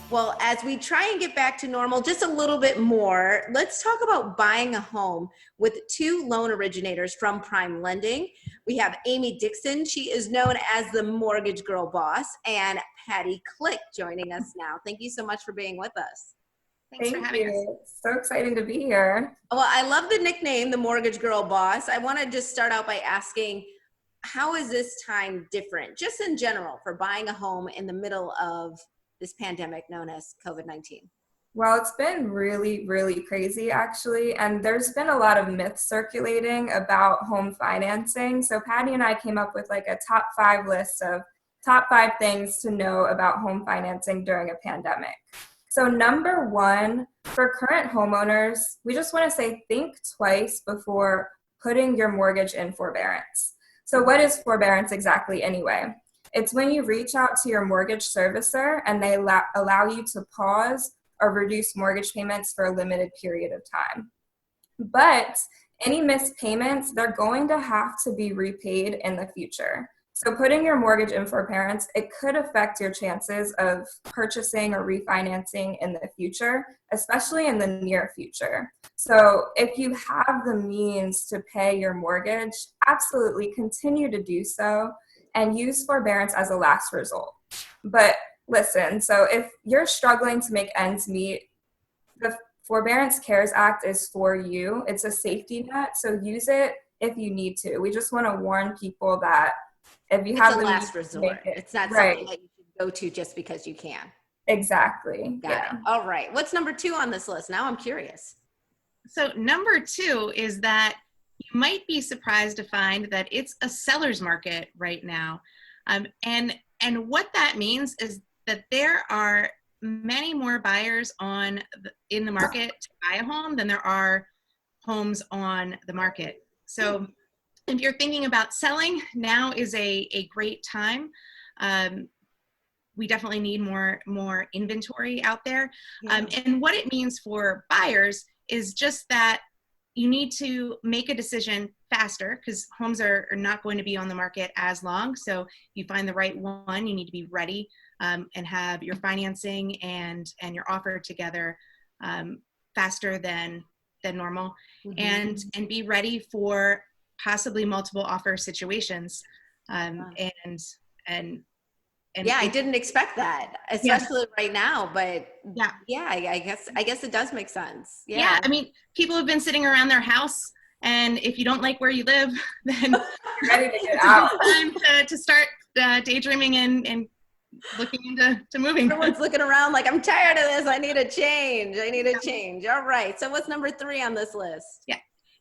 Well, as we try and get back to normal just a little bit more, let's talk about buying a home with two loan originators from PrimeLending. We have Aimee Dixon. She is known as the Mortgage Girl Boss, and Patti Click joining us now. Thank you so much for being with us. Thanks for Thank having us. you. So exciting to be here. Well, I love the nickname, the Mortgage Girl Boss. I want to just start out by asking, how is this time different, just in general, for buying a home in the middle of this pandemic known as COVID-19? Well, it's been really, really crazy actually. And there's been a lot of myths circulating about home financing. So Patty and I came up with like a top 5 list of top 5 things to know about home financing during a pandemic. So number 1, for current homeowners, we just want to say think twice before putting your mortgage in forbearance. So what is forbearance exactly anyway? It's when you reach out to your mortgage servicer and they allow you to pause or reduce mortgage payments for a limited period of time. But any missed payments, they're going to have to be repaid in the future. So putting your mortgage in forbearance, it could affect your chances of purchasing or refinancing in the future, especially in the near future. So if you have the means to pay your mortgage, absolutely continue to do so and use forbearance as a last resort. But listen, so if you're struggling to make ends meet, the Forbearance Cares Act is for you. It's a safety net, so use it if you need to. We just want to warn people that if you have a the last means to resort. make it, It's not right, something that you should go to just because you can. Exactly. Got it. All right. What's number 2 on this list? Now I'm curious. So number 2 is that you might be surprised to find that it's a seller's market right now. And what that means is that there are many more buyers in the market to buy a home than there are homes on the market. So if you're thinking about selling, now is a great time. We definitely need more inventory out there. Yeah. And what it means for buyers is just that you need to make a decision faster because homes are not going to be on the market as long. So if you find the right one, you need to be ready and have your financing and your offer together faster than normal, and be ready for possibly multiple offer situations. Yeah, I didn't expect that, especially right now, but yeah, I guess it does make sense. Yeah, I mean, people have been sitting around their house, and if you don't like where you live, then you're ready to get out. It's time to start daydreaming and looking into moving. Everyone's looking around like, I'm tired of this. I need a change. All right. So what's number 3 on this list? Yeah.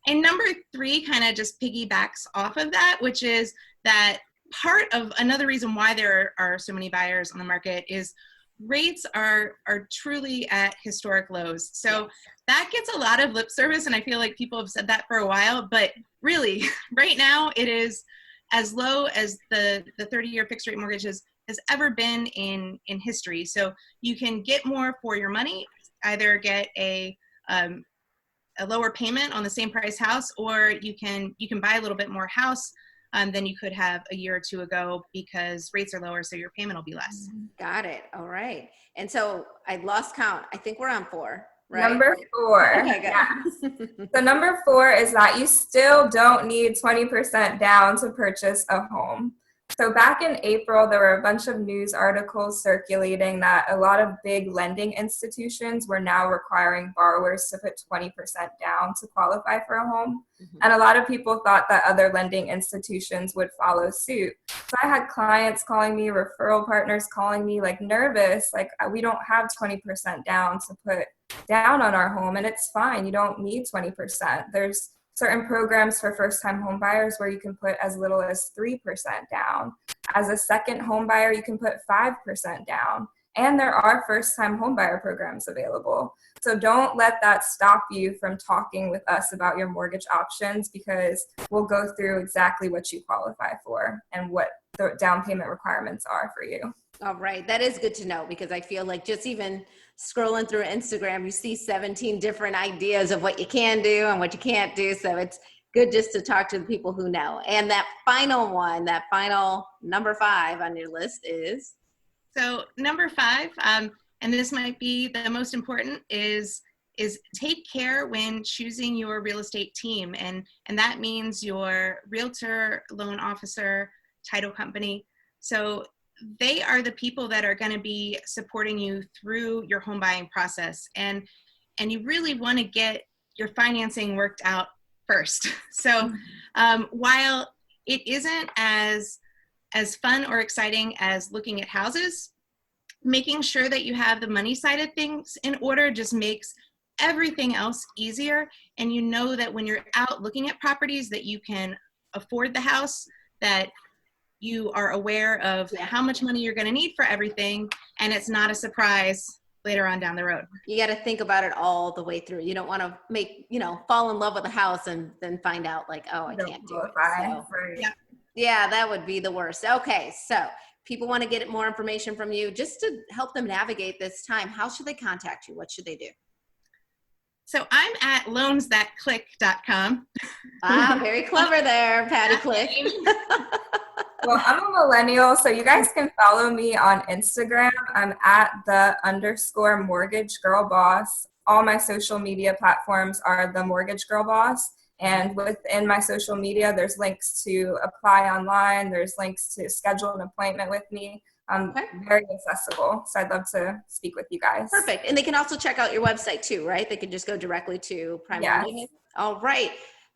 And number 3 kind of just piggybacks off of that, which is that part of another reason why there are so many buyers on the market is rates are truly at historic lows. So that gets a lot of lip service, and I feel like people have said that for a while, but really right now it is as low as the 30-year fixed rate mortgages has ever been in history. So you can get more for your money, either get a lower payment on the same price house, or you can buy a little bit more house than you could have a year or 2 ago because rates are lower, so your payment will be less. Got it. All right. And so I lost count. I think we're on 4, right? Number 4. Okay, yeah. So number 4 is that you still don't need 20% down to purchase a home. So back in April, there were a bunch of news articles circulating that a lot of big lending institutions were now requiring borrowers to put 20% down to qualify for a home. And a lot of people thought that other lending institutions would follow suit. So I had clients calling me, referral partners calling me, like nervous, like we don't have 20% down to put down on our home, and it's fine. You don't need 20%. There's certain programs for first-time home buyers where you can put as little as 3% down. As a second home buyer, you can put 5% down. And there are first-time home buyer programs available. So don't let that stop you from talking with us about your mortgage options, because we'll go through exactly what you qualify for and what the down payment requirements are for you. All right. That is good to know, because I feel like just even scrolling through Instagram, you see 17 different ideas of what you can do and what you can't do. So it's good just to talk to the people who know. And that final one, that final number 5 on your list is? So number 5, and this might be the most important, is take care when choosing your real estate team. And that means your realtor, loan officer, title company. So they are the people that are going to be supporting you through your home buying process. And you really want to get your financing worked out first. So while it isn't as fun or exciting as looking at houses, making sure that you have the money side of things in order just makes everything else easier. And you know that when you're out looking at properties that you can afford the house, that you are aware of how much money you're going to need for everything, and it's not a surprise later on down the road. You got to think about it all the way through. You don't want to fall in love with a house and then find out like, oh, I can't do it. So, yeah, that would be the worst. Okay, so people want to get more information from you just to help them navigate this time. How should they contact you? What should they do? So I'm at loansthatclick.com. Ah, very clever there, Patti Click. Well, I'm a millennial, so you guys can follow me on Instagram. I'm at _mortgage girl boss. All my social media platforms are the Mortgage Girl Boss. And within my social media, there's links to apply online. There's links to schedule an appointment with me. Very accessible. So I'd love to speak with you guys. Perfect. And they can also check out your website too, right? They can just go directly to PrimeLending. Yes. All right.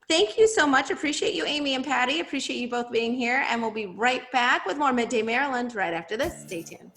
Thank you so much. Appreciate you, Aimee and Patti. Appreciate you both being here. And we'll be right back with more Midday Maryland right after this. Stay tuned.